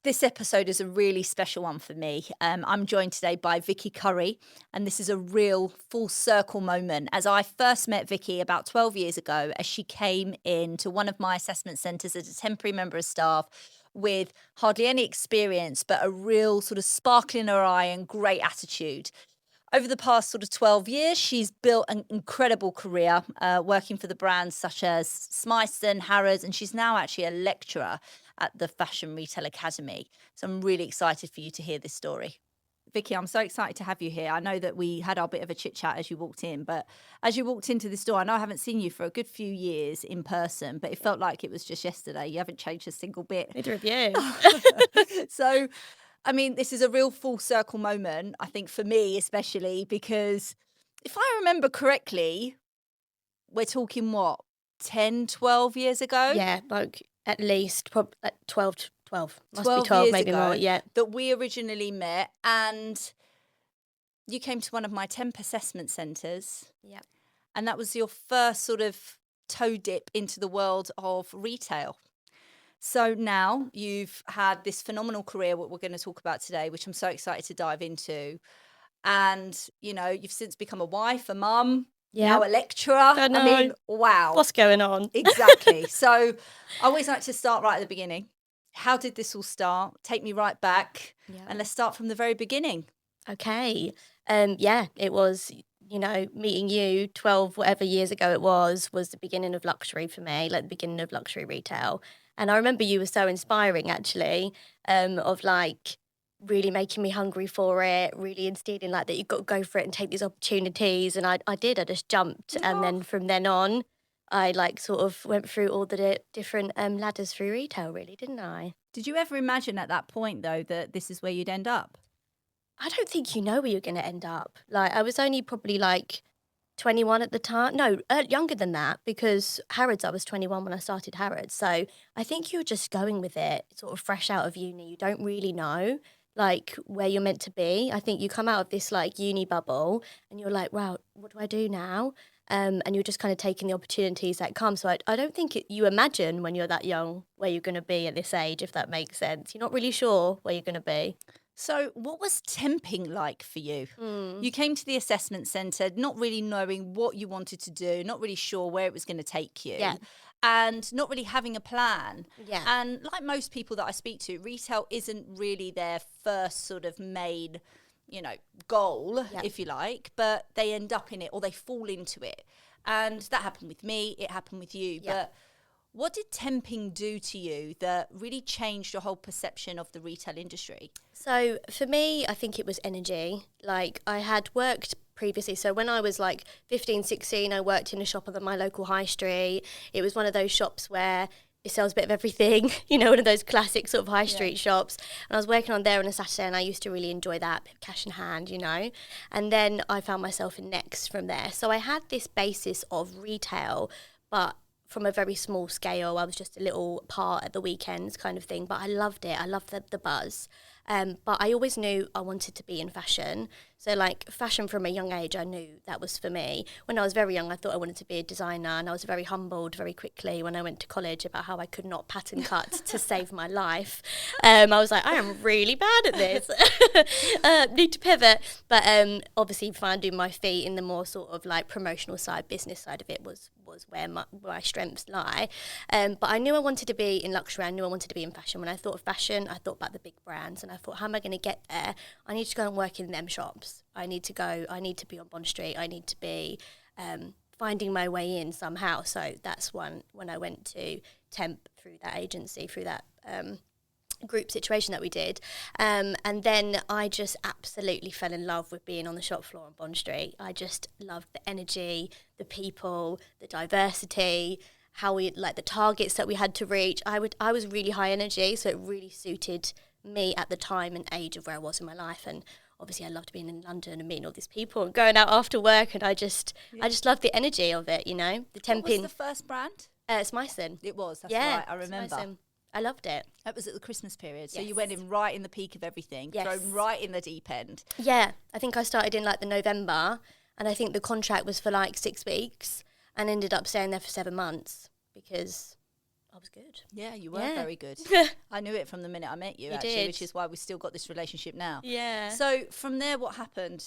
This episode is a really special one for me. I'm joined today by Vicky Curry, and this is a real full circle moment. As I first met Vicky about 12 years ago, as she came into one of my assessment centres as a temporary member of staff with hardly any experience, but a real sort of sparkle in her eye and great attitude. Over the past sort of 12 years, she's built an incredible career working for the brands such as Smyson, Harrods, and she's now actually a lecturer at the Fashion Retail Academy. So I'm really excited for you to hear this story. Vicky, I'm so excited to have you here. I know that we had our bit of a chit chat as you walked in, but as you walked into this door, I know I haven't seen you for a good few years in person, but it felt like it was just yesterday. You haven't changed a single bit. Neither of you. So, I mean, this is a real full circle moment, I think, for me, especially because if I remember correctly, we're talking what, 10, 12 years ago? Yeah, like at least probably like 12. Must 12 be 12, years maybe ago more. Yeah. that we originally met, and you came to one of my temp assessment centres. Yeah. And that was your first sort of toe dip into the world of retail. So now you've had this phenomenal career, what we're going to talk about today, which I'm so excited to dive into. And, you know, you've since become a wife, a mum, now a lecturer. I know. I mean, wow. What's going on? Exactly. So I always like to start right at the beginning. How did this all start? Take me right back. Yeah. And let's start from the very beginning. Okay. Yeah, it was, meeting you 12 whatever years ago it was the beginning of luxury for me, like the beginning of luxury retail. And I remember you were so inspiring, actually, of like really making me hungry for it, really instilling like that you've got to go for it and take these opportunities. And I did, I just jumped. Oh. And then from then on, I like sort of went through all the different ladders through retail, really, didn't I? Did you ever imagine at that point, though, that this is where you'd end up? I don't think you know where you're going to end up. Like, I was only probably like 21 at the time. No, younger than that, because Harrods, I was 21 when I started Harrods. So I think you're just going with it, sort of fresh out of uni. You don't really know like where you're meant to be. I think you come out of this like uni bubble and you're like, wow, what do I do now? And you're just kind of taking the opportunities that come. So I don't think you imagine when you're that young where you're going to be at this age, if that makes sense. You're not really sure where you're going to be. So what was temping like for you? You came to the assessment centre not really knowing what you wanted to do, not really sure where it was going to take you. Yeah. And not really having a plan. Yeah. And like most people that I speak to, retail isn't really their first sort of main, goal, if you like, but they end up in it or they fall into it. And that happened with me, it happened with you. Yeah. But what did temping do to you that really changed your whole perception of the retail industry? So for me, I think it was energy. Like, I had worked previously. So when I was like 15, 16, I worked in a shop on my local high street. It was one of those shops where it sells a bit of everything, one of those classic sort of high street shops. And I was working on there on a Saturday, and I used to really enjoy that, bit of cash in hand, And then I found myself in Next from there. So I had this basis of retail, but from a very small scale. I was just a little part at the weekends kind of thing, but I loved it. I loved the buzz. But I always knew I wanted to be in fashion. So like fashion from a young age, I knew that was for me. When I was very young, I thought I wanted to be a designer, and I was very humbled very quickly when I went to college about how I could not pattern cut to save my life. I was like, I am really bad at this. Need to pivot. But obviously finding my feet in the more sort of like promotional side, business side of it was where my strengths lie. But I knew I wanted to be in luxury. I knew I wanted to be in fashion. When I thought of fashion, I thought about the big brands, and I thought, how am I going to get there? I need to go and work in them shops. I need to be on Bond Street. I need to be finding my way in somehow. So that's when I went to temp through that agency, through that group situation that we did. And then I just absolutely fell in love with being on the shop floor on Bond Street. I just loved the energy, the people, the diversity, how we like the targets that we had to reach. I was really high energy, so it really suited me at the time and age of where I was in my life. And obviously I loved being in London and meeting all these people and going out after work, and I just loved the energy of it, the temping. What was the first brand? Smyson. It was, that's right, I remember. Smyson. I loved it. That was at the Christmas period, so Yes. you went in right in the peak of everything, Yes. thrown right in the deep end. Yeah, I think I started in like the November, and I think the contract was for like 6 weeks, and ended up staying there for 7 months because I was good. Yeah, you were Yeah. very good. I knew it from the minute I met you, You actually, did. which is why we've still got this relationship now. Yeah. So from there, what happened?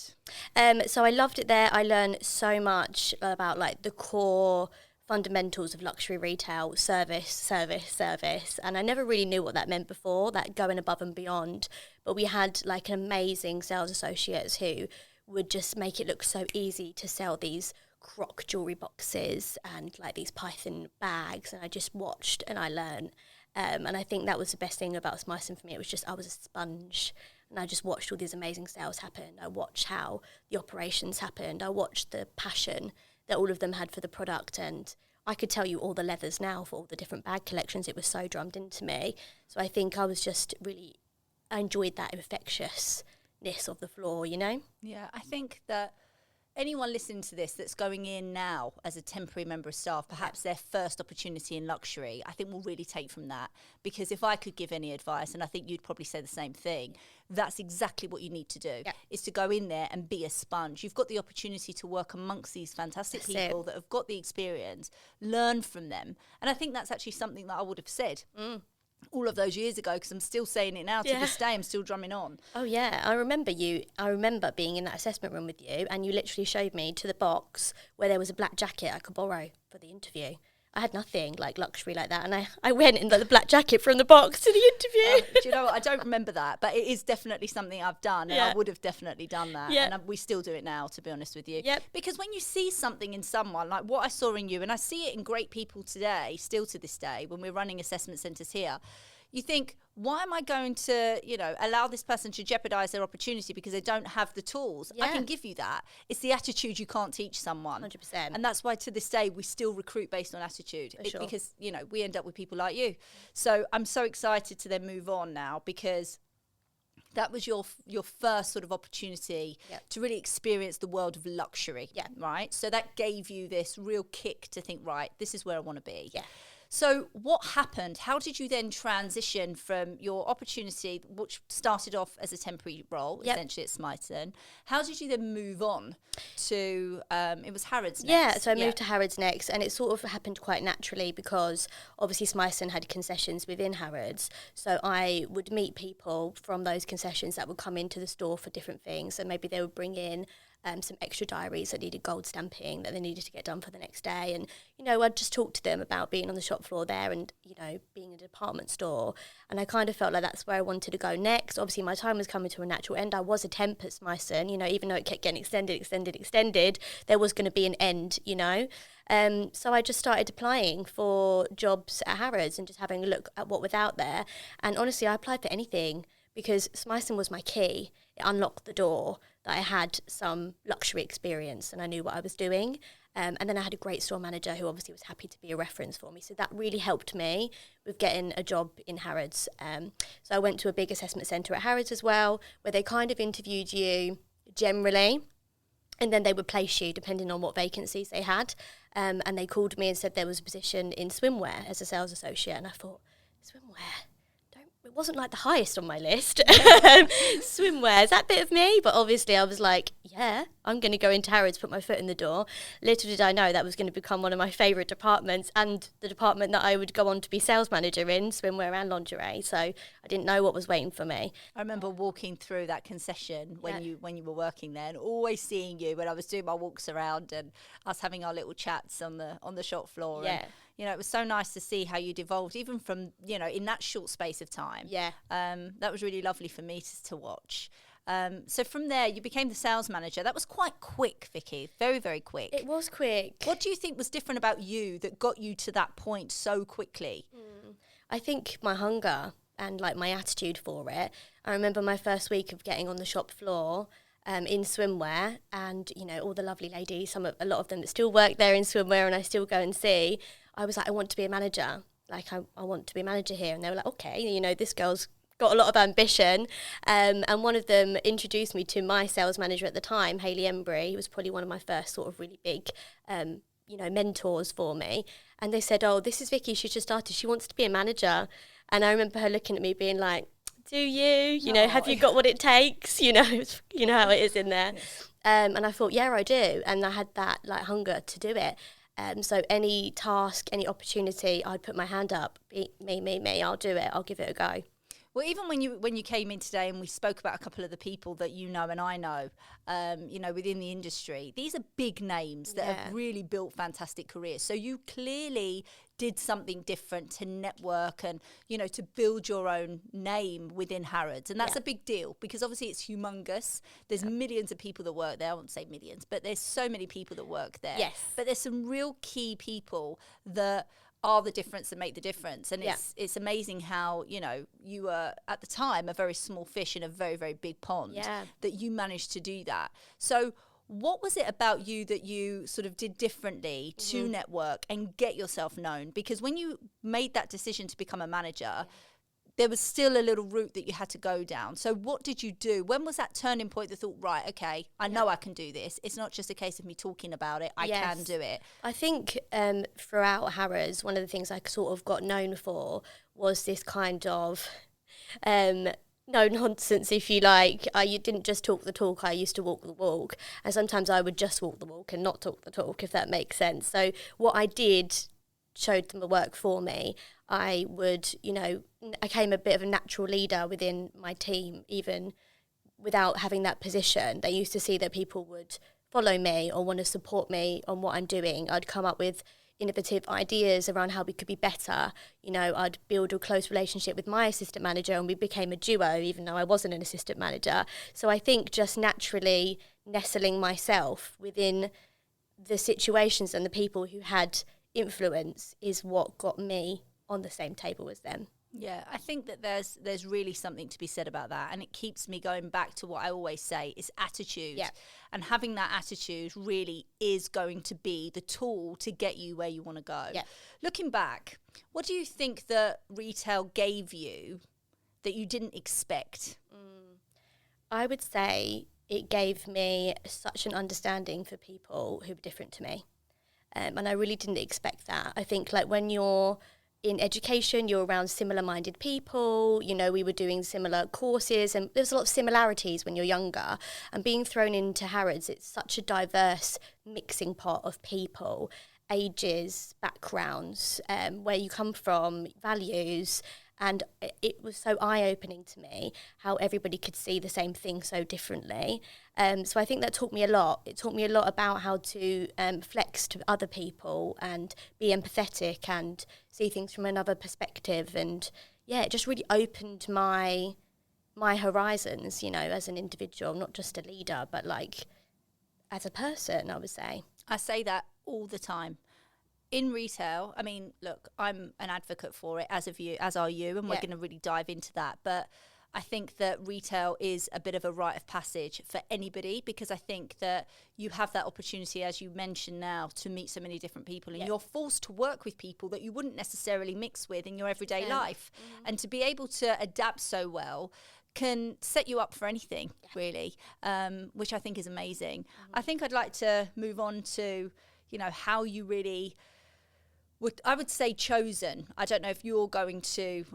So I loved it there. I learned so much about like the core fundamentals of luxury retail, service, and I never really knew what that meant before, that going above and beyond. But we had like amazing sales associates who would just make it look so easy to sell these croc jewelry boxes and like these python bags, and I just watched and I learned. And I think that was the best thing about Smyson for me. It was just I was a sponge, and I just watched all these amazing sales happen. I watched how the operations happened. I watched the passion that all of them had for the product, and I could tell you all the leathers now for all the different bag collections. It was so drummed into me. So I think I was just really, I enjoyed that infectiousness of the floor, you know? Yeah, I think that anyone listening to this that's going in now as a temporary member of staff, perhaps their first opportunity in luxury, I think will really take from that. Because if I could give any advice, and I think you'd probably say the same thing, that's exactly what you need to do, is to go in there and be a sponge. You've got the opportunity to work amongst these fantastic people that have got the experience, learn from them. And I think that's actually something that I would have said all of those years ago, because I'm still saying it now to this day. I'm still drumming on. Oh yeah, I remember being in that assessment room with you, and you literally showed me to the box where there was a black jacket I could borrow for the interview. I had nothing like luxury like that, and I went in the black jacket from the box to the interview. Do you know what? I don't remember that, but it is definitely something I've done, and I would have definitely done that. And we still do it now, to be honest with you. Because when you see something in someone, like what I saw in you, and I see it in great people today, still to this day, when we're running assessment centres here, you think, why am I going to, allow this person to jeopardise their opportunity because they don't have the tools? I can give you that. It's the attitude you can't teach someone. 100%. And that's why to this day we still recruit based on attitude. Because, we end up with people like you. So I'm so excited to then move on now, because that was your first sort of opportunity to really experience the world of luxury, right? So that gave you this real kick to think, right, this is where I want to be. So what happened? How did you then transition from your opportunity, which started off as a temporary role, essentially at Smyson? How did you then move on to, it was Harrods next? Yeah, so I moved to Harrods next, and it sort of happened quite naturally because obviously Smyson had concessions within Harrods. So I would meet people from those concessions that would come into the store for different things. So maybe they would bring in some extra diaries that needed gold stamping that they needed to get done for the next day. And, I'd just talk to them about being on the shop floor there and, being in a department store. And I kind of felt like that's where I wanted to go next. Obviously, my time was coming to a natural end. I was a temp at Smyson, even though it kept getting extended, there was going to be an end, So I just started applying for jobs at Harrods and just having a look at what was out there. And honestly, I applied for anything because Smyson was my key. It unlocked the door that I had some luxury experience and I knew what I was doing. And then I had a great store manager who obviously was happy to be a reference for me. So that really helped me with getting a job in Harrods. So I went to a big assessment centre at Harrods as well, where they kind of interviewed you generally, and then they would place you depending on what vacancies they had. And they called me and said there was a position in swimwear as a sales associate. And I thought, swimwear? It wasn't like the highest on my list. Swimwear, is that bit of me? But obviously I was like, yeah, I'm going to go into Harrods, put my foot in the door. Little did I know that was going to become one of my favourite departments and the department that I would go on to be sales manager in, swimwear and lingerie. So I didn't know what was waiting for me. I remember walking through that concession when you were working there, and always seeing you when I was doing my walks around and us having our little chats on the shop floor. Yeah. And, it was so nice to see how you'd evolved, even from, in that short space of time. Yeah. That was really lovely for me to watch. So from there, you became the sales manager. That was quite quick, Vicky. Very, very quick. It was quick. What do you think was different about you that got you to that point so quickly? I think my hunger and like my attitude for it. I remember my first week of getting on the shop floor in swimwear, and all the lovely ladies, a lot of them that still work there in swimwear and I still go and see. I was like, I want to be a manager. Like, I want to be a manager here. And they were like, okay, this girl's got a lot of ambition. And one of them introduced me to my sales manager at the time, Hayley Embry. He was probably one of my first sort of really big, mentors for me. And they said, oh, this is Vicky. She's just started. She wants to be a manager. And I remember her looking at me being like, do you? Have you got what it takes? You know how it is in there. Yes. And I thought, yeah, I do. And I had that like hunger to do it. So any task, any opportunity, I'd put my hand up. Me, I'll do it. I'll give it a go. Well, even when you came in today and we spoke about a couple of the people that you know and I know, within the industry, these are big names that have really built fantastic careers. So you clearly did something different to network and, to build your own name within Harrods. And that's a big deal because obviously it's humongous. There's millions of people that work there. I won't say millions, but there's so many people that work there. Yes. But there's some real key people that are the difference and make the difference. And it's amazing how, you were at the time a very small fish in a very, very big pond that you managed to do that. So what was it about you that you sort of did differently to network and get yourself known? Because when you made that decision to become a manager, there was still a little route that you had to go down. So what did you do? When was that turning point that thought, right, okay, I know I can do this. It's not just a case of me talking about it. I can do it. I think throughout Harrods, one of the things I sort of got known for was this kind of no nonsense, if you like. You didn't just talk the talk, I used to walk the walk. And sometimes I would just walk the walk and not talk the talk, if that makes sense. So what I did showed them the work for me. I would, I became a bit of a natural leader within my team, even without having that position. They used to see that people would follow me or want to support me on what I'm doing. I'd come up with innovative ideas around how we could be better. I'd build a close relationship with my assistant manager and we became a duo, even though I wasn't an assistant manager. So I think just naturally nestling myself within the situations and the people who had influence is what got me on the same table as them. Yeah, I think that there's really something to be said about that, and it keeps me going back to what I always say is attitude. Yeah. And having that attitude really is going to be the tool to get you where you want to go. Yeah. Looking back, what do you think that retail gave you that you didn't expect? I would say it gave me such an understanding for people who were different to me. And I really didn't expect that. I think when you're in education, you're around similar-minded people. We were doing similar courses and there's a lot of similarities when you're younger. And being thrown into Harrods, it's such a diverse mixing pot of people, ages, backgrounds, where you come from, values. And it was so eye-opening to me how everybody could see the same thing so differently. So I think that taught me a lot. It taught me a lot about how to flex to other people and be empathetic and see things from another perspective. And it just really opened my horizons, as an individual, not just a leader, but as a person, I would say. I say that all the time. In retail, I mean, look, I'm an advocate for it, as are you, and we're going to really dive into that. But I think that retail is a bit of a rite of passage for anybody because I think that you have that opportunity, as you mentioned now, to meet so many different people and you're forced to work with people that you wouldn't necessarily mix with in your everyday life. And to be able to adapt so well can set you up for anything, really, which I think is amazing. I think I'd like to move on to, how you really... I would say chosen. I don't know if you're going to,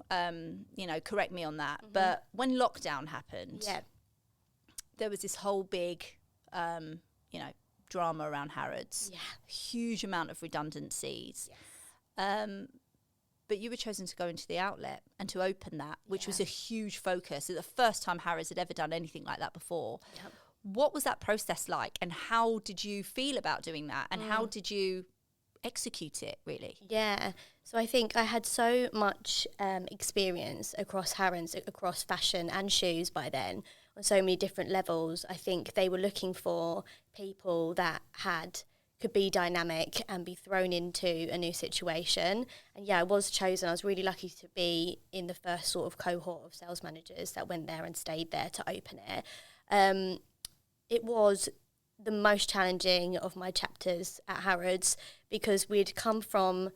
correct me on that. But when lockdown happened, there was this whole big, drama around Harrods. Yeah. Huge amount of redundancies. Yes. But you were chosen to go into the outlet and to open that, which was a huge focus. It's the first time Harrods had ever done anything like that before. Yep. What was that process like? And how did you feel about doing that? And how did you execute it, really? Yeah, so I think I had so much experience across Harrods, across fashion and shoes by then, on so many different levels. I think they were looking for people that could be dynamic and be thrown into a new situation. And I was chosen. I was really lucky to be in the first sort of cohort of sales managers that went there and stayed there to open it. It was the most challenging of my chapters at Harrods because we'd come from,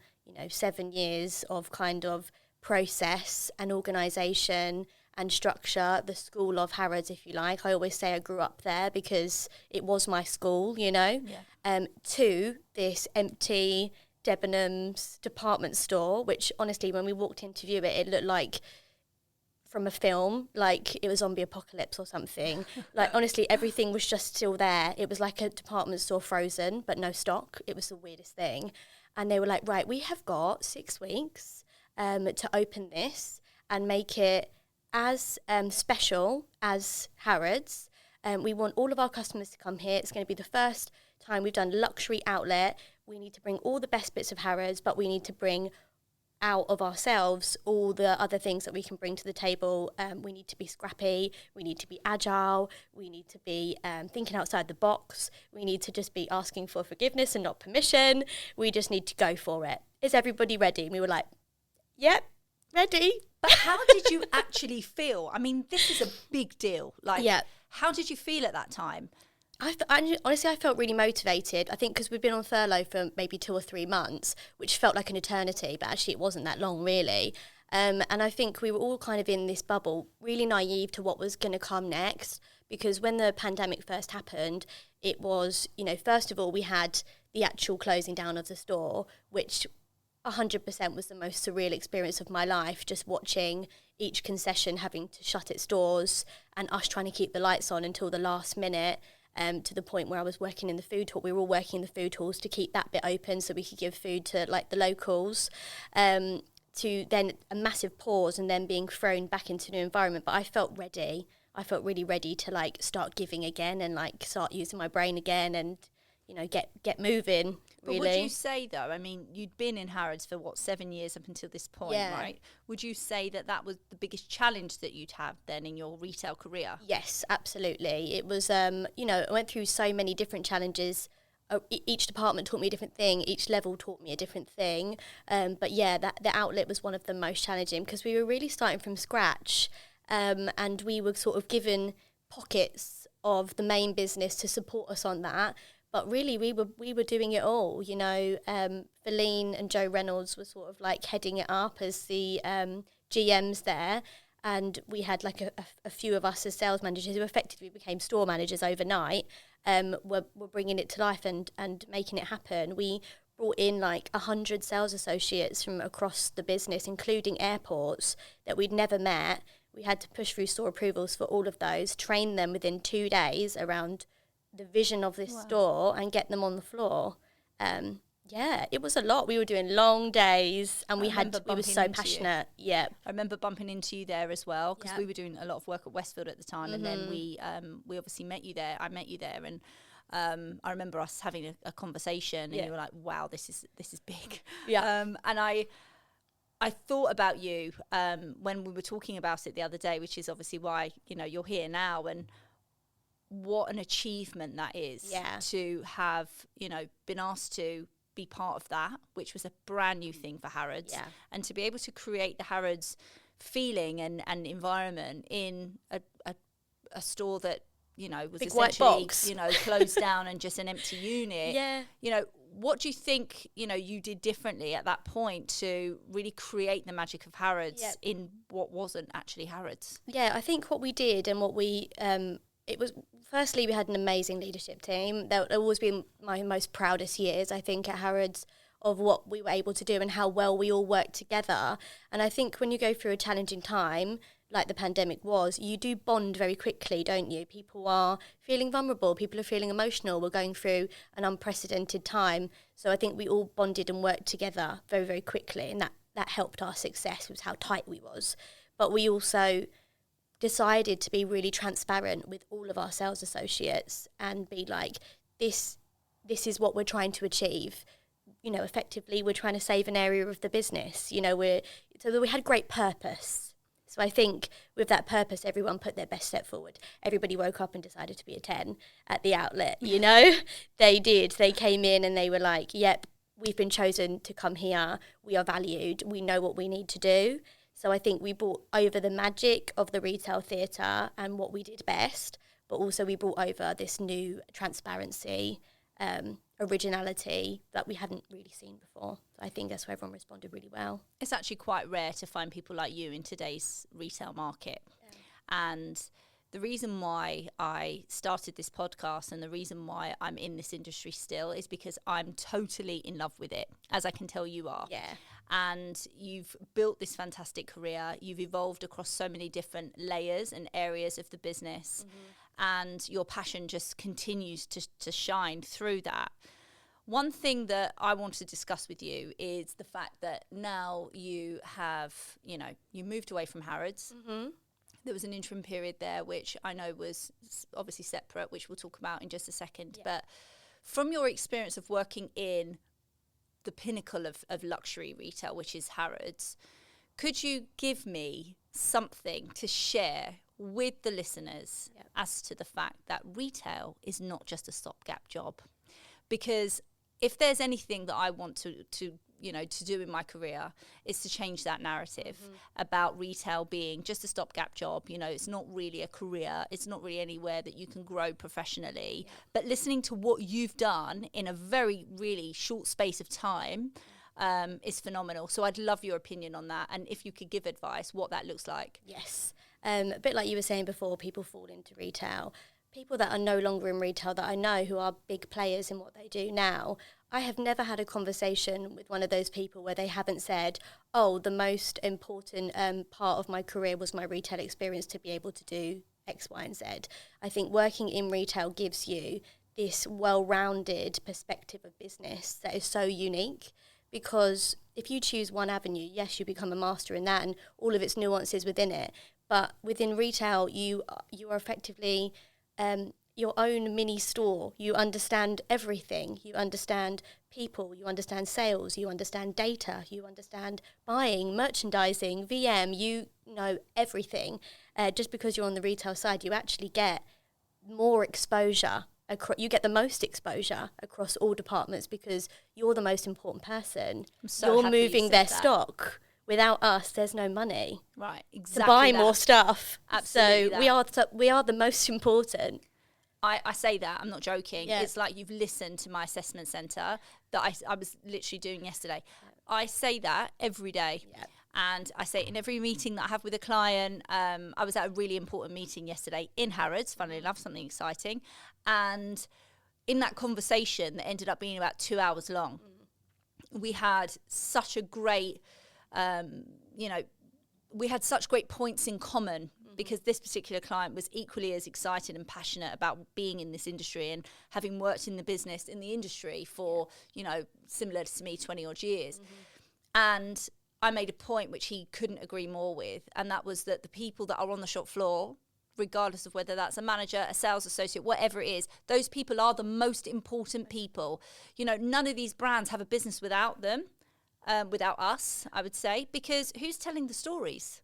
7 years of kind of process and organisation and structure, the school of Harrods, if you like. I always say I grew up there because it was my school, to this empty Debenhams department store, which honestly, when we walked in to view it, it looked like from a film, like it was zombie apocalypse or something. Like, honestly, everything was just still there. It was like a department store frozen, but no stock. It was the weirdest thing. And they were like, right, we have got 6 weeks to open this and make it as special as Harrods. We want all of our customers to come here. It's going to be the first time we've done luxury outlet. We need to bring all the best bits of Harrods, but we need to bring out of ourselves all the other things that we can bring to the table. We need to be scrappy, we need to be agile, we need to be thinking outside the box, we need to just be asking for forgiveness and not permission. We just need to go for it. Is everybody ready? And we were like, yep, ready. But how did you actually feel? I mean, this is a big deal. Like, Yeah. How did you feel at that time? Honestly, I felt really motivated. I think because we've been on furlough for maybe 2 or 3 months, which felt like an eternity, but actually it wasn't that long, really. And I think we were all kind of in this bubble, really naive to what was going to come next. Because when the pandemic first happened, it was, first of all, we had the actual closing down of the store, which 100% was the most surreal experience of my life, just watching each concession having to shut its doors and us trying to keep the lights on until the last minute. To the point where I was working in the food hall. We were all working in the food halls to keep that bit open so we could give food to like the locals, to then a massive pause and then being thrown back into a new environment. But I felt ready. I felt really ready to like start giving again and like start using my brain again and, get moving. Really. But would you say, though, I mean, you'd been in Harrods for, 7 years up until this point, right? Would you say that was the biggest challenge that you'd have then in your retail career? Yes, absolutely. It was, I went through so many different challenges. Each department taught me a different thing. Each level taught me a different thing. But yeah, the outlet was one of the most challenging because we were really starting from scratch, and we were sort of given pockets of the main business to support us on that. But really, we were doing it all, Feline and Joe Reynolds were sort of like heading it up as the GMs there. And we had like a few of us as sales managers who effectively became store managers overnight, were bringing it to life and making it happen. We brought in like 100 sales associates from across the business, including airports that we'd never met. We had to push through store approvals for all of those, train them within 2 days around the vision of this store and get them on the floor. It was a lot. We were doing long days and we were so passionate. Yeah. I remember bumping into you there as well because we were doing a lot of work at Westfield at the time, and then we obviously met you there. I met you there, and I remember us having a conversation, and you were like, "Wow, this is big." Yeah. And I thought about you when we were talking about it the other day, which is obviously why you're here now, and what an achievement that is to have been asked to be part of that, which was a brand new thing for Harrods, and to be able to create the Harrods feeling and environment in a store that was big essentially white box. Closed down and just an empty unit. What do you think you did differently at that point to really create the magic of Harrods in what wasn't actually Harrods? I think what we did and what we it was, firstly, we had an amazing leadership team. That will always be my most proudest years, I think, at Harrods, of what we were able to do and how well we all worked together. And I think when you go through a challenging time, like the pandemic was, you do bond very quickly, don't you? People are feeling vulnerable, people are feeling emotional. We're going through an unprecedented time. So I think we all bonded and worked together very, very quickly, and that helped our success, was how tight we was. But we also decided to be really transparent with all of our sales associates and be like, this is what we're trying to achieve. Effectively, we're trying to save an area of the business. So that we had great purpose. So I think with that purpose, everyone put their best step forward. Everybody woke up and decided to be a 10 at the outlet, They did. They came in and they were like, yep, we've been chosen to come here. We are valued. We know what we need to do. So I think we brought over the magic of the retail theatre and what we did best, but also we brought over this new transparency, originality that we hadn't really seen before. So I think that's where everyone responded really well. It's actually quite rare to find people like you in today's retail market. And the reason why I started this podcast and the reason why I'm in this industry still is because I'm totally in love with it, as I can tell you are. Yeah. and you've built this fantastic career. You've evolved across so many different layers and areas of the business, and your passion just continues to shine through that. One thing that I want to discuss with you is the fact that now you have, you moved away from Harrods. There was an interim period there, which I know was obviously separate, which we'll talk about in just a second. Yeah. But from your experience of working in the pinnacle of luxury retail, which is Harrods, could you give me something to share with the listeners as to the fact that retail is not just a stopgap job? Because if there's anything that I want to do in my career, is to change that narrative about retail being just a stopgap job. It's not really a career. It's not really anywhere that you can grow professionally. Yeah. But listening to what you've done in a very, really short space of time is phenomenal. So I'd love your opinion on that. And if you could give advice, what that looks like. Yes. A bit like you were saying before, people fall into retail. People that are no longer in retail that I know who are big players in what they do now, I have never had a conversation with one of those people where they haven't said, oh, the most important part of my career was my retail experience to be able to do X, Y, and Z. I think working in retail gives you this well-rounded perspective of business that is so unique, because if you choose one avenue, yes, you become a master in that and all of its nuances within it. But within retail, you are effectively your own mini store. You understand everything. You understand people. You understand sales. You understand data. You understand buying, merchandising, VM. You know everything. Just because you're on the retail side, you actually get more exposure. You get the most exposure across all departments because you're the most important person. You're moving their stock. Without us, there's no money. Right, exactly. To buy more stuff. Absolutely. So we are the most important. I say that, I'm not joking. Yeah. It's like you've listened to my assessment centre that I was literally doing yesterday. Yeah. I say that every day. Yeah. And I say it in every meeting that I have with a client. I was at a really important meeting yesterday in Harrods, funnily enough, something exciting. And in that conversation that ended up being about 2 hours long, we had such a great, we had such great points in common, because this particular client was equally as excited and passionate about being in this industry and having worked in the industry for, similar to me, 20 odd years. And I made a point which he couldn't agree more with, and that was that the people that are on the shop floor, regardless of whether that's a manager, a sales associate, whatever it is, those people are the most important people. None of these brands have a business without them, without us, I would say, because who's telling the stories?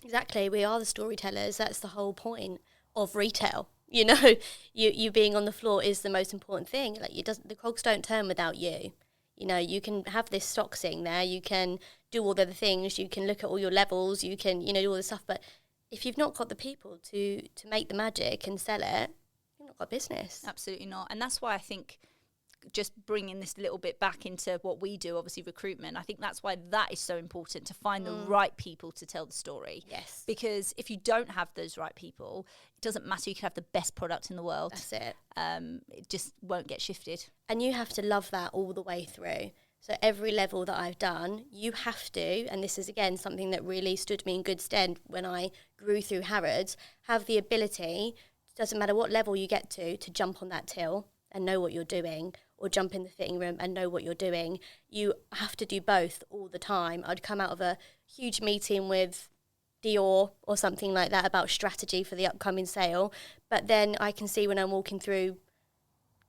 Exactly, we are the storytellers. That's the whole point of retail. You being on the floor is the most important thing. Like, the cogs don't turn without you. You can have this stock sitting there, you can do all the other things, you can look at all your levels, you can, do all this stuff. But if you've not got the people to make the magic and sell it, you've not got business. Absolutely not. And that's why I think, just bringing this little bit back into what we do, obviously recruitment, I think that's why that is so important, to find the right people to tell the story. Yes. Because if you don't have those right people, it doesn't matter, you can have the best product in the world. That's it. It just won't get shifted. And you have to love that all the way through. So every level that I've done, you have to, and this is again something that really stood me in good stead when I grew through Harrods, have the ability, doesn't matter what level you get to jump on that till and know what you're doing, or jump in the fitting room and know what you're doing. You have to do both all the time. I'd come out of a huge meeting with Dior or something like that about strategy for the upcoming sale, but then I can see when I'm walking through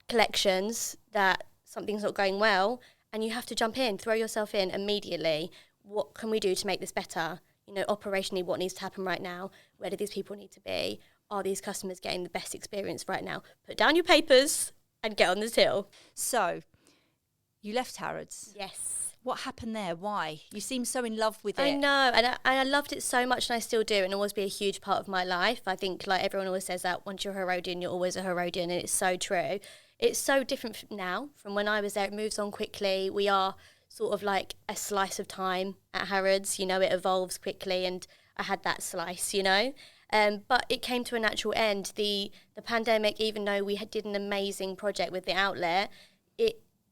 collections that something's not going well, and you have to jump in, throw yourself in immediately. What can we do to make this better? Operationally, what needs to happen right now? Where do these people need to be? Are these customers getting the best experience right now? Put down your papers and get on the till. So, you left Harrods. Yes. What happened there? Why? You seem so in love with it. I know, and I loved it so much, and I still do, and it'll always be a huge part of my life. I think, like everyone always says that, once you're a Herodian, you're always a Herodian, and it's so true. It's so different now from when I was there. It moves on quickly. We are sort of like a slice of time at Harrods. It evolves quickly, and I had that slice, But it came to a natural end. The pandemic, even though we did an amazing project with the outlet,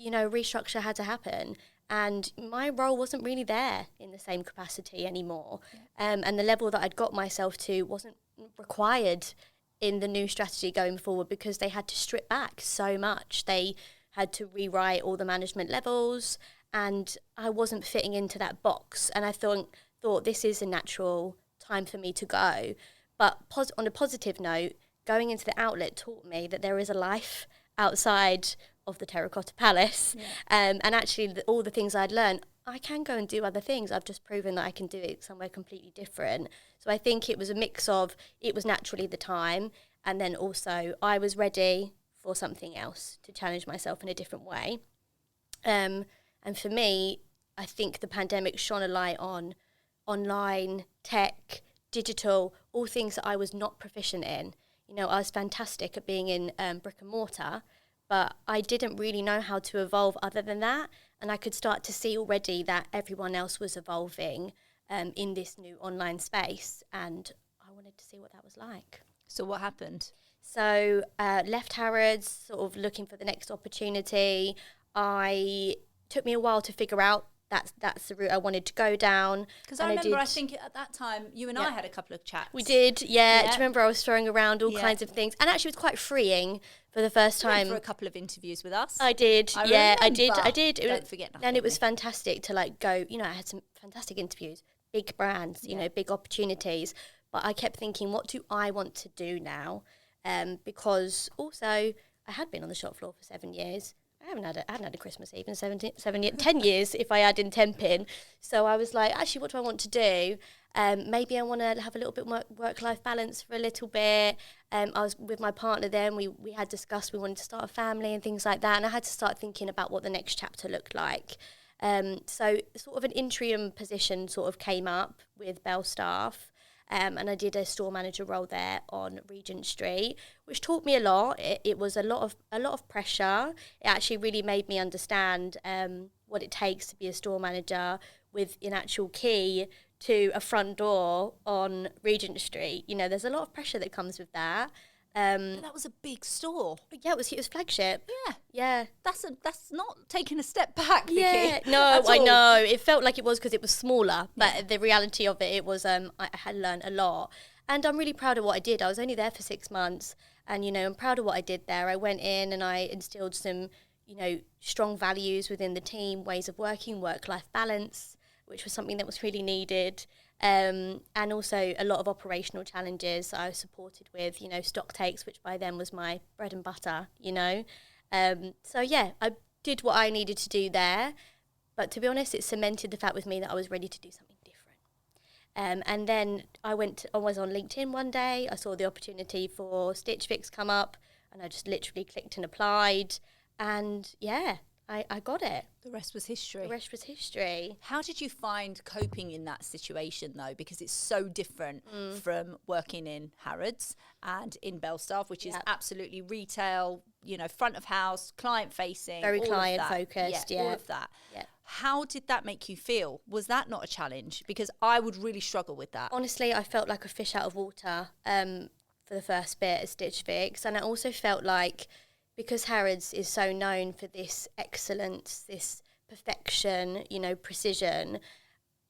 restructure had to happen. And my role wasn't really there in the same capacity anymore. And the level that I'd got myself to wasn't required in the new strategy going forward, because they had to strip back so much. They had to rewrite all the management levels, and I wasn't fitting into that box. And I thought this is a natural time for me to go. But on a positive note, going into the outlet taught me that there is a life outside of the Terracotta Palace. And actually all the things I'd learned, I can go and do other things. I've just proven that I can do it somewhere completely different. So I think it was a mix of, it was naturally the time, and then also I was ready for something else, to challenge myself in a different way. And for me, I think the pandemic shone a light on online, tech, digital, all things that I was not proficient in. You know, I was fantastic at being in brick and mortar, but I didn't really know how to evolve other than that. And I could start to see already that everyone else was evolving in this new online space. And I wanted to see what that was like. So what happened? So left Harrods, sort of looking for the next opportunity. Took me a while to figure out that's the route I wanted to go down. Because I remember, I think at that time, you and I had a couple of chats. We did, yeah. Do you remember I was throwing around all kinds of things? And actually it was quite freeing for the first time. You went for a couple of interviews with us. I did, I did. Don't forget nothing. And it was fantastic to like go, you know, I had some fantastic interviews, big brands, you know, big opportunities. But I kept thinking, what do I want to do now? Because also I had been on the shop floor for 7 years. I hadn't had a Christmas Eve in 10 years if I add in temping. So I was like, actually, what do I want to do? Maybe I want to have a little bit more work-life balance for a little bit. I was with my partner then. We had discussed we wanted to start a family and things like that. And I had to start thinking about what the next chapter looked like. So sort of an interim position sort of came up with Bell Staff. And I did a store manager role there on Regent Street, which taught me a lot. It was a lot of pressure. It actually really made me understand what it takes to be a store manager with an actual key to a front door on Regent Street. You know, there's a lot of pressure that comes with that. But that was a big store. Yeah, it was flagship. Yeah. That's not taking a step back, Vicky. Yeah, no, I know. It felt like it was because it was smaller, but the reality of it was I had learned a lot. And I'm really proud of what I did. I was only there for 6 months, and, you know, I'm proud of what I did there. I went in and I instilled some, you know, strong values within the team, ways of working, work-life balance, which was something that was really needed. And also a lot of operational challenges I was supported with, you know, stock takes, which by then was my bread and butter, you know. So, yeah, I did what I needed to do there. But to be honest, it cemented the fact with me that I was ready to do something different. And then I was on LinkedIn one day. I saw the opportunity for Stitch Fix come up, and I just literally clicked and applied. And, yeah, I got it. The rest was history. The rest was history. How did you find coping in that situation, though? Because it's so different from working in Harrods and in Bell Staff, which is absolutely retail, you know, front of house, client facing. Very client focused, all of that. Yeah. How did that make you feel? Was that not a challenge? Because I would really struggle with that. Honestly, I felt like a fish out of water for the first bit at Stitch Fix. And I also felt like, because Harrods is so known for this excellence, this perfection, you know, precision,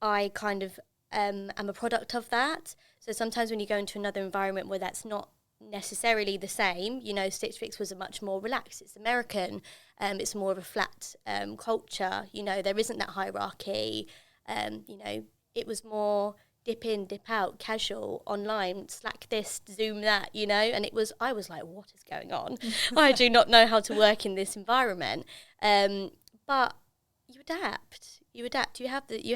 I kind of am a product of that. So sometimes when you go into another environment where that's not necessarily the same, you know, Stitch Fix was a much more relaxed. It's American. It's more of a flat culture. You know, there isn't that hierarchy. You know, it was more dip in, dip out, casual, online, Slack this, Zoom that, you know, and I was like, what is going on? I do not know how to work in this environment. But you adapt. You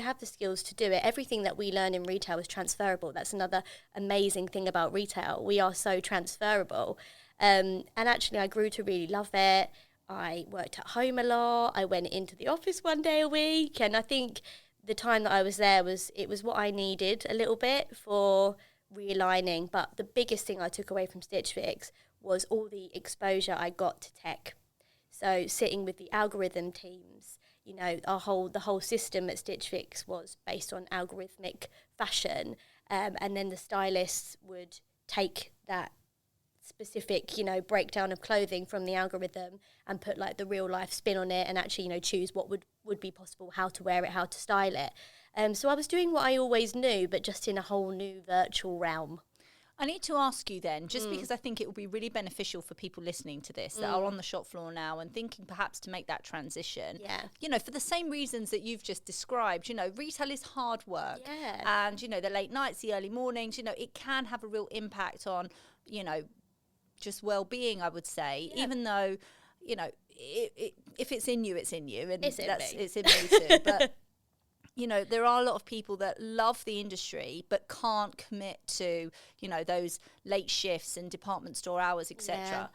have the skills to do it. Everything that we learn in retail is transferable. That's another amazing thing about retail. We are so transferable. And actually I grew to really love it. I worked at home a lot. I went into the office one day a week, and I think the time that I was there was what I needed a little bit for realigning. But the biggest thing I took away from Stitch Fix was all the exposure I got to tech. So sitting with the algorithm teams, you know, the whole system at Stitch Fix was based on algorithmic fashion, and then the stylists would take that specific, breakdown of clothing from the algorithm and put like the real life spin on it and actually, choose what would be possible, how to wear it, how to style it. So I was doing what I always knew, but just in a whole new virtual realm. I need to ask you then, just because I think it will be really beneficial for people listening to this that are on the shop floor now and thinking perhaps to make that transition. Yeah. For the same reasons that you've just described, retail is hard work. Yeah. And, the late nights, the early mornings, it can have a real impact on, just well-being, I would say, even though, if it's in you, it's in you. And it's in me too. But there are a lot of people that love the industry but can't commit to, those late shifts and department store hours, etc. Yeah.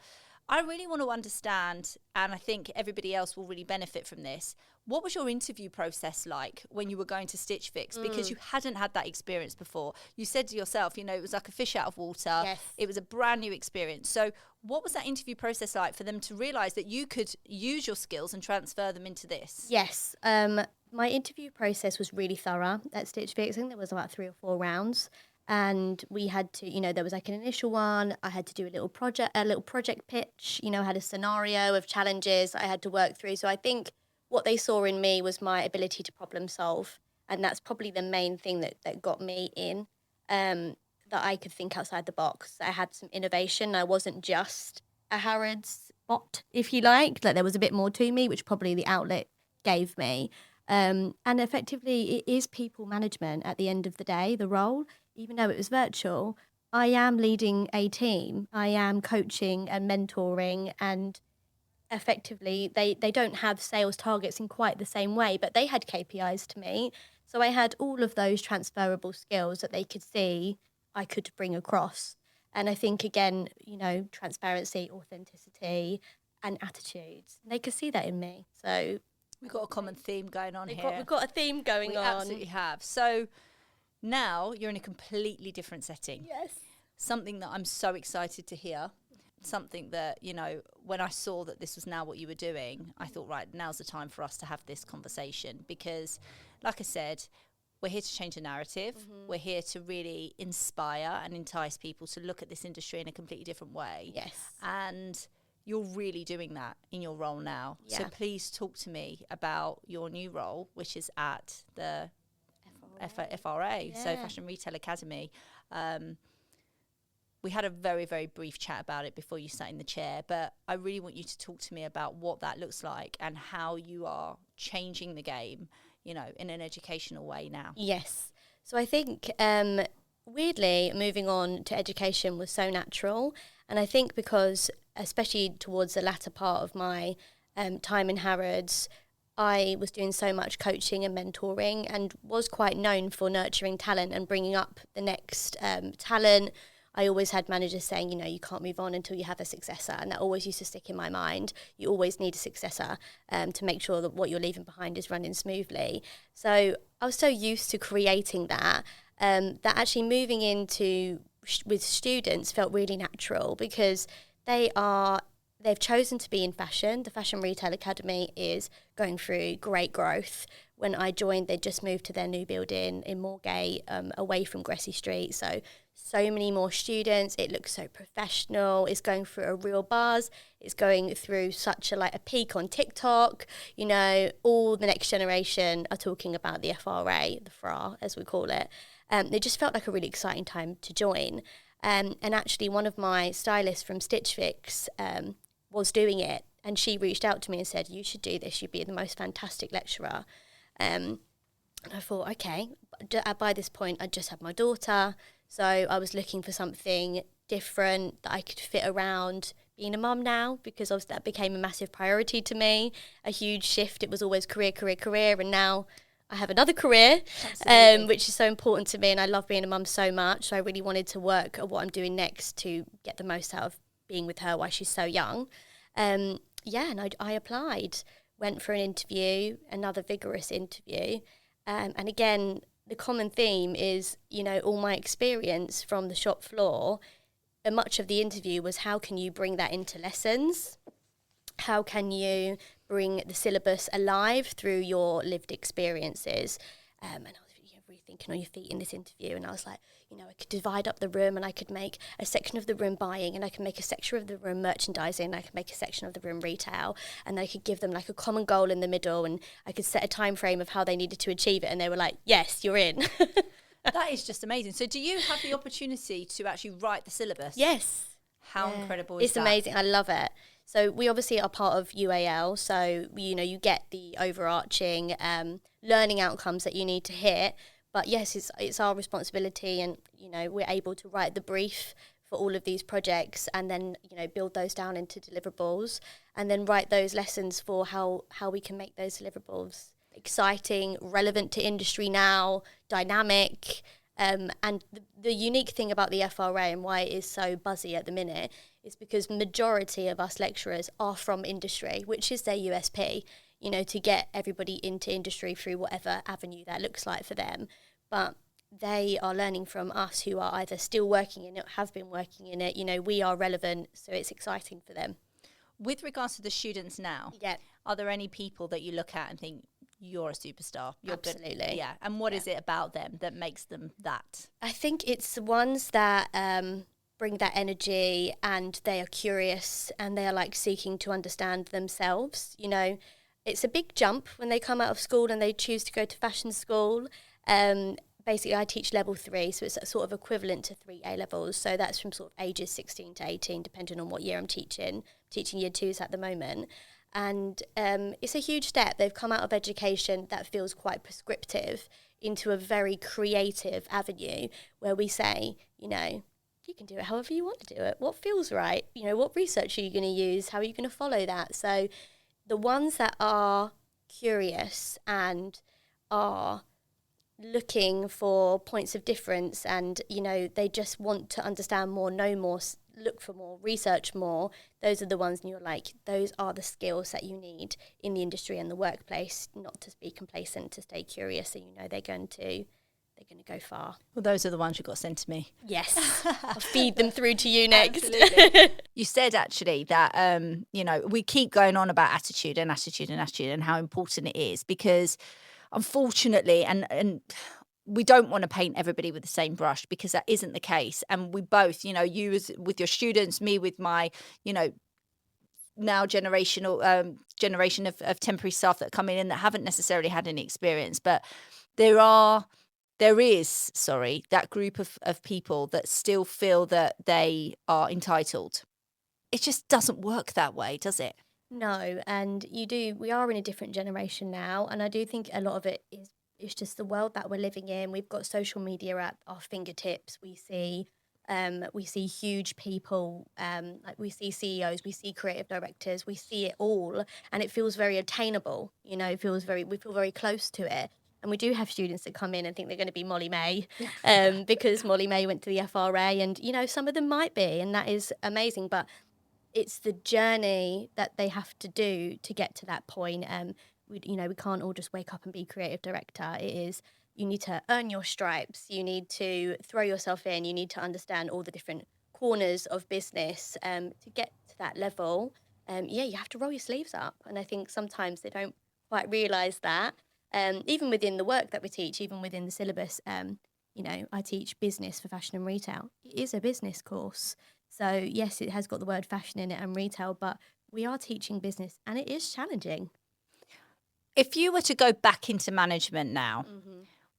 I really want to understand, and I think everybody else will really benefit from this. What was your interview process like when you were going to Stitch Fix? Because you hadn't had that experience before. You said to yourself, it was like a fish out of water. Yes. It was a brand new experience. So what was that interview process like for them to realise that you could use your skills and transfer them into this? Yes. My interview process was really thorough at Stitch Fix. I think there was about 3 or 4 rounds. And we had to, there was like an initial one. I had to do a little project pitch, I had a scenario of challenges I had to work through. So I think what they saw in me was my ability to problem solve. And that's probably the main thing that got me in, that I could think outside the box. I had some innovation. I wasn't just a Harrods bot, if you like there was a bit more to me, which probably the outlet gave me. And effectively, it is people management at the end of the day, the role. Even though it was virtual, I am leading a team. I am coaching and mentoring, and effectively, they don't have sales targets in quite the same way, but they had KPIs to meet. So I had all of those transferable skills that they could see I could bring across. And I think, again, transparency, authenticity, and attitudes, they could see that in me. So we've got a common theme going on here. We've got a theme going on. We absolutely have. So now you're in a completely different setting. Yes. Something that I'm so excited to hear. Something that, when I saw that this was now what you were doing, I thought, right, now's the time for us to have this conversation. Because, like I said, we're here to change the narrative. We're here to really inspire and entice people to look at this industry in a completely different way. Yes. And you're really doing that in your role now. Yeah. So please talk to me about your new role, which is at the FRA, so Fashion Retail Academy. We had a very, very brief chat about it before you sat in the chair, but I really want you to talk to me about what that looks like and how you are changing the game, in an educational way now. Yes. So I think, weirdly, moving on to education was so natural. And I think because, especially towards the latter part of my time in Harrods, I was doing so much coaching and mentoring and was quite known for nurturing talent and bringing up the next talent. I always had managers saying, you can't move on until you have a successor. And that always used to stick in my mind. You always need a successor to make sure that what you're leaving behind is running smoothly. So I was so used to creating that, that actually moving into with students felt really natural because they've chosen to be in fashion. The Fashion Retail Academy is going through great growth. When I joined, they just moved to their new building in Moorgate, away from Gressy Street. So many more students. It looks so professional. It's going through a real buzz. It's going through such a peak on TikTok. All the next generation are talking about the FRA, the FRA, as we call it. It just felt like a really exciting time to join. And actually, one of my stylists from Stitch Fix was doing it, and she reached out to me and said, "You should do this. You'd be the most fantastic lecturer." And I thought, okay. By this point, I just had my daughter, so I was looking for something different that I could fit around being a mum now, because obviously that became a massive priority to me, a huge shift. It was always career, and now I have another career, which is so important to me, and I love being a mum so much. So I really wanted to work at what I'm doing next to get the most out of being with her while she's so young. And I applied, went for an interview, another vigorous interview. And again, the common theme is, all my experience from the shop floor, and much of the interview was how can you bring that into lessons? How can you bring the syllabus alive through your lived experiences? And I was really thinking on your feet in this interview, and I was like, I could divide up the room and I could make a section of the room buying, and I could make a section of the room merchandising, and I could make a section of the room retail, and I could give them like a common goal in the middle, and I could set a time frame of how they needed to achieve it, and they were like, yes, you're in. That is just amazing. So do you have the opportunity to actually write the syllabus? Yes. How incredible is it's that? amazing. I love it. So we obviously are part of UAL, so you get the overarching learning outcomes that you need to hit. But yes, it's our responsibility, and we're able to write the brief for all of these projects, and then build those down into deliverables, and then write those lessons for how we can make those deliverables exciting, relevant to industry now, dynamic. And the unique thing about the FRA and why it is so buzzy at the minute is because majority of us lecturers are from industry, which is their USP, to get everybody into industry through whatever avenue that looks like for them. But they are learning from us who are either still working in it, have been working in it. We are relevant, so it's exciting for them. With regards to the students now, Yeah. are there any people that you look at and think, you're a superstar? You're Absolutely. Good. Yeah. And what is it about them that makes them that? I think it's the ones that bring that energy, and they are curious, and they are like seeking to understand themselves. It's a big jump when they come out of school and they choose to go to fashion school. Basically, I teach level 3, so it's sort of equivalent to 3 A levels. So that's from sort of ages 16 to 18, depending on what year I'm teaching. Teaching year 2s at the moment. And it's a huge step. They've come out of education that feels quite prescriptive into a very creative avenue where we say, you can do it however you want to do it. What feels right? What research are you going to use? How are you going to follow that? So the ones that are curious and are looking for points of difference, and they just want to understand more, know more, look for more, research more, those are the ones, and you're like, those are the skills that you need in the industry and the workplace, not to be complacent, to stay curious, and they're going to go far. Well, those are the ones you've got sent to me. Yes. I'll feed them through to you next. Absolutely. You said actually that, we keep going on about attitude and how important it is, because unfortunately, and we don't want to paint everybody with the same brush, because that isn't the case. And we both, you with your students, me with my, now generation of temporary staff that come in that haven't necessarily had any experience. But there is that group of people that still feel that they are entitled. It just doesn't work that way, does it? No, and we are in a different generation now, and I do think a lot of it is it's just the world that we're living in. We've got social media at our fingertips. We see huge people, like we see CEOs, we see creative directors, we see it all, and it feels very attainable. We feel very close to it. And we do have students that come in and think they're going to be Molly May, because Molly May went to the FRA, and some of them might be, and that is amazing. But it's the journey that they have to do to get to that point. We can't all just wake up and be creative director. It is, you need to earn your stripes. You need to throw yourself in. You need to understand all the different corners of business to get to that level. You have to roll your sleeves up. And I think sometimes they don't quite realise that. Even within the work that we teach, even within the syllabus, I teach business for fashion and retail. It is a business course. So yes, it has got the word fashion in it and retail, but we are teaching business, and it is challenging. If you were to go back into management now,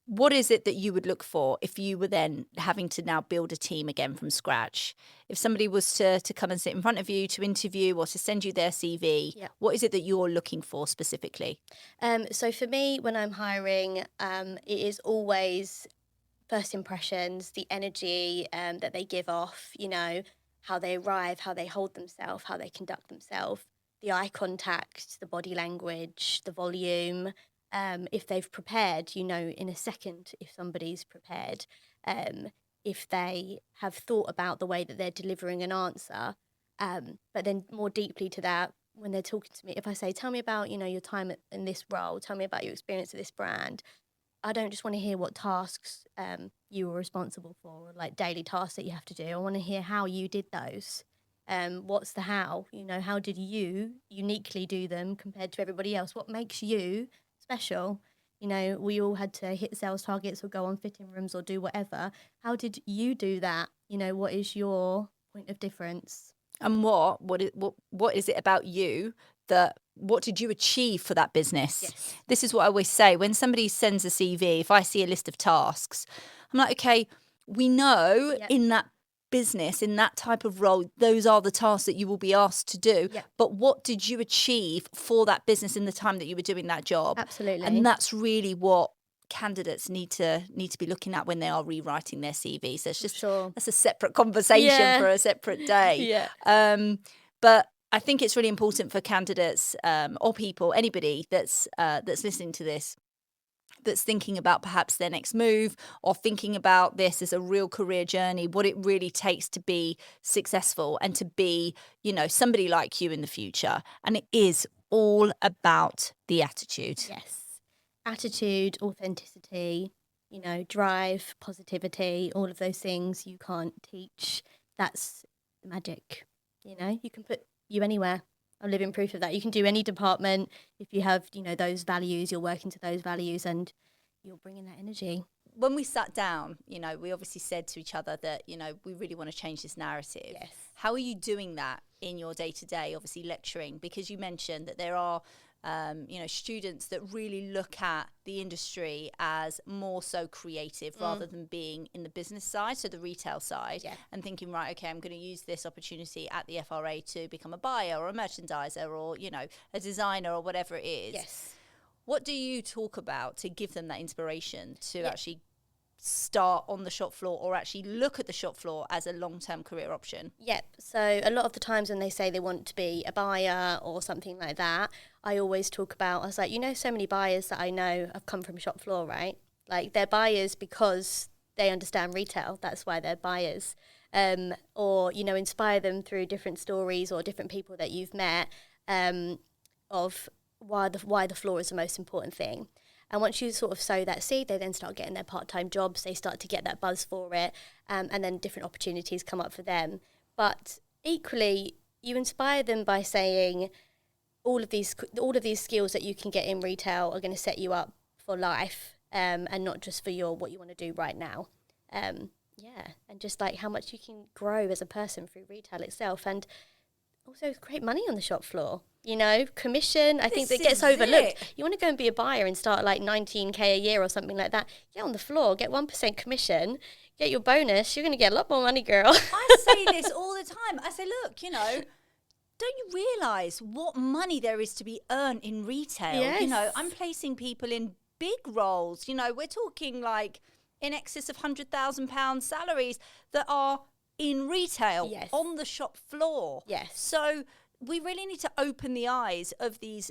what is it that you would look for if you were then having to now build a team again from scratch? If somebody was to come and sit in front of you to interview or to send you their CV, what is it that you're looking for specifically? So for me, when I'm hiring, it is always first impressions, the energy that they give off, how they arrive, how they hold themselves, how they conduct themselves, the eye contact, the body language, the volume. If they've prepared, in a second if somebody's prepared. If they have thought about the way that they're delivering an answer. But then more deeply to that, when they're talking to me, if I say, tell me about, your time in this role, tell me about your experience at this brand, I don't just want to hear what tasks you were responsible for, like daily tasks that you have to do. I want to hear how you did those. What's the how? How did you uniquely do them compared to everybody else? What makes you special? You know, we all had to hit sales targets or go on fitting rooms or do whatever. How did you do that? You know, what is your point of difference? And what is it about you that what did you achieve for that business? Yes. This is what I always say when somebody sends a CV, if I see a list of tasks, I'm like, okay, we know Yep. in that business, in that type of role, those are the tasks that you will be asked to do. Yep. But what did you achieve for that business in the time that you were doing that job? Absolutely. And that's really what candidates need to be looking at when they are rewriting their CV. So it's just Sure. that's a separate conversation Yeah. for a separate day. Yeah. But I think it's really important for candidates or people, anybody that's listening to this, that's thinking about perhaps their next move or thinking about this as a real career journey, what it really takes to be successful and to be, somebody like you in the future. And it is all about the attitude. Yes. Attitude, authenticity, you know, drive, positivity, all of those things you can't teach. That's magic. You know, you can put you anywhere. I'm living proof of that. You can do any department if you have, you know, those values, you're working to those values and you're bringing that energy. When we sat down, we obviously said to each other that, we really want to change this narrative. Yes. How are you doing that in your day-to-day, obviously lecturing? Because you mentioned that there are, students that really look at the industry as more so creative rather than being in the business side, so the retail side, and thinking, right, okay, I'm going to use this opportunity at the FRA to become a buyer or a merchandiser or, a designer or whatever it is. Yes. What do you talk about to give them that inspiration to actually start on the shop floor or actually look at the shop floor as a long-term career option? Yep. So a lot of the times when they say they want to be a buyer or something like that, I always talk about, I was like, so many buyers that I know have come from shop floor, right? Like they're buyers because they understand retail. That's why they're buyers. Or, inspire them through different stories or different people that you've met of why the floor is the most important thing. And once you sort of sow that seed, they then start getting their part-time jobs. They start to get that buzz for it, and then different opportunities come up for them. But equally, you inspire them by saying all of these skills that you can get in retail are going to set you up for life, and not just for what you want to do right now. And just like how much you can grow as a person through retail itself, and also create money on the shop floor. Commission, I think that gets overlooked. You want to go and be a buyer and start like 19K a year or something like that. Get on the floor, get 1% commission, get your bonus. You're going to get a lot more money, girl. I say this all the time. I say, look, don't you realise what money there is to be earned in retail? Yes. I'm placing people in big roles. We're talking like in excess of £100,000 salaries that are in retail, on the shop floor. Yes. So we really need to open the eyes of these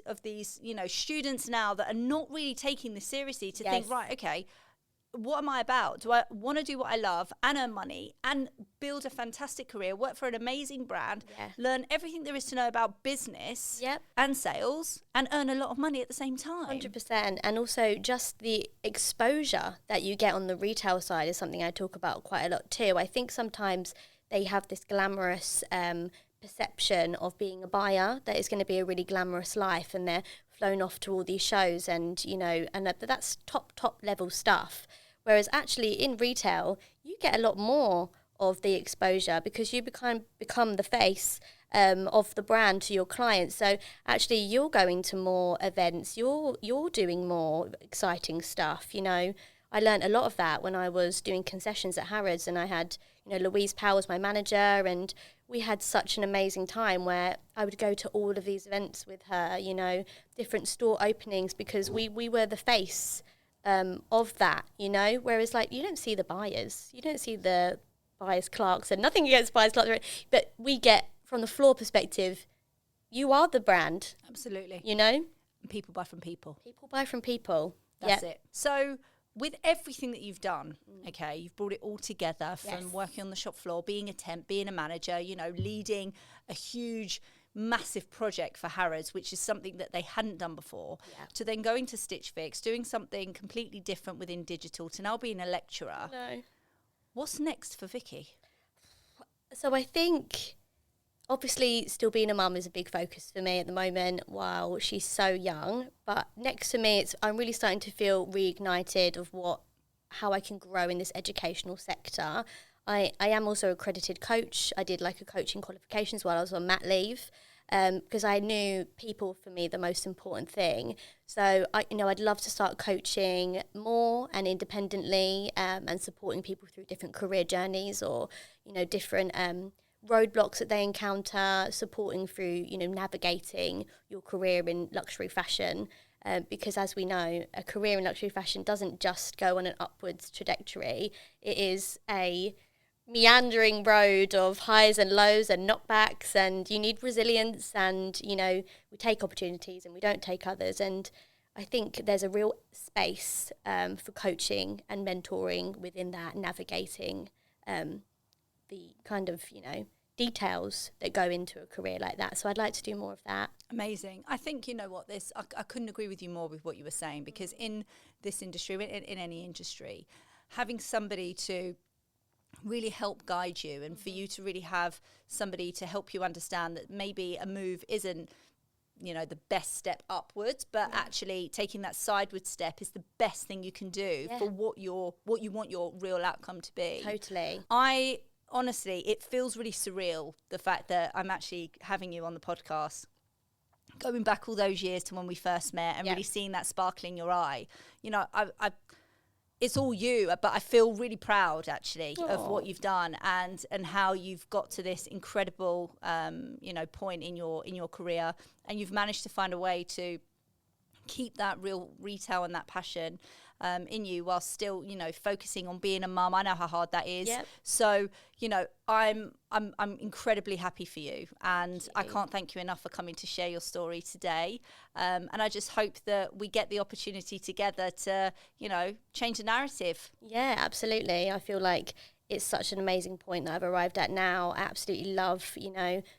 students now that are not really taking this seriously to think, right, okay, what am I about? Do I want to do what I love and earn money and build a fantastic career, work for an amazing brand, learn everything there is to know about business and sales, and earn a lot of money at the same time? 100%. And also just the exposure that you get on the retail side is something I talk about quite a lot too. I think sometimes they have this glamorous perception of being a buyer, that it's going to be a really glamorous life, and they're flown off to all these shows and that's top level stuff. Whereas actually in retail, you get a lot more of the exposure because you become the face of the brand to your clients. So actually you're going to more events, you're doing more exciting stuff. I learned a lot of that when I was doing concessions at Harrods, and I had, Louise Powell's my manager, and we had such an amazing time where I would go to all of these events with her, different store openings, because we were the face of that, whereas like you don't see the buyers, you don't see the buyers clerks, and nothing against buyers clerks, but we get from the floor perspective, you are the brand. Absolutely. People buy from people. People buy from people. That's it. So with everything that you've done, okay, you've brought it all together from working on the shop floor, being a temp, being a manager, leading a huge, massive project for Harrods, which is something that they hadn't done before, to then going to Stitch Fix, doing something completely different within digital, to now being a lecturer. No. What's next for Vicky? So I think Obviously, still being a mum is a big focus for me at the moment while she's so young. But next to me, I'm really starting to feel reignited of how I can grow in this educational sector. I am also a accredited coach. I did like a coaching qualifications while I was on mat leave, because I knew people for me the most important thing. So I'd love to start coaching more and independently, and supporting people through different career journeys or different roadblocks that they encounter, supporting through navigating your career in luxury fashion. Because as we know, a career in luxury fashion doesn't just go on an upwards trajectory. It is a meandering road of highs and lows and knockbacks, and you need resilience, and we take opportunities and we don't take others. And I think there's a real space for coaching and mentoring within that, navigating the kind of details that go into a career like that. So I'd like to do more of that. Amazing. I think, you know what, I couldn't agree with you more with what you were saying, because in this industry, in any industry, having somebody to really help guide you, and for you to really have somebody to help you understand that maybe a move isn't the best step upwards, but actually taking that sideward step is the best thing you can do for what you want your real outcome to be. Totally. I honestly, it feels really surreal, the fact that I'm actually having you on the podcast, going back all those years to when we first met, and really seeing that sparkle in your eye. I it's all you, but I feel really proud actually of what you've done, and how you've got to this incredible point in your career, and you've managed to find a way to keep that real retail and that passion in you, while still focusing on being a mum. I know how hard that is. So I'm incredibly happy for you, and I can't thank you enough for coming to share your story today. And I just hope that we get the opportunity together to change the narrative. Yeah, absolutely. I feel like it's such an amazing point that I've arrived at now. I absolutely love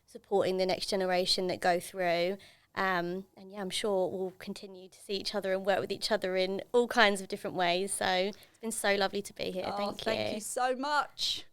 supporting the next generation that go through. And I'm sure we'll continue to see each other and work with each other in all kinds of different ways. So it's been so lovely to be here. Thank you. Thank you so much.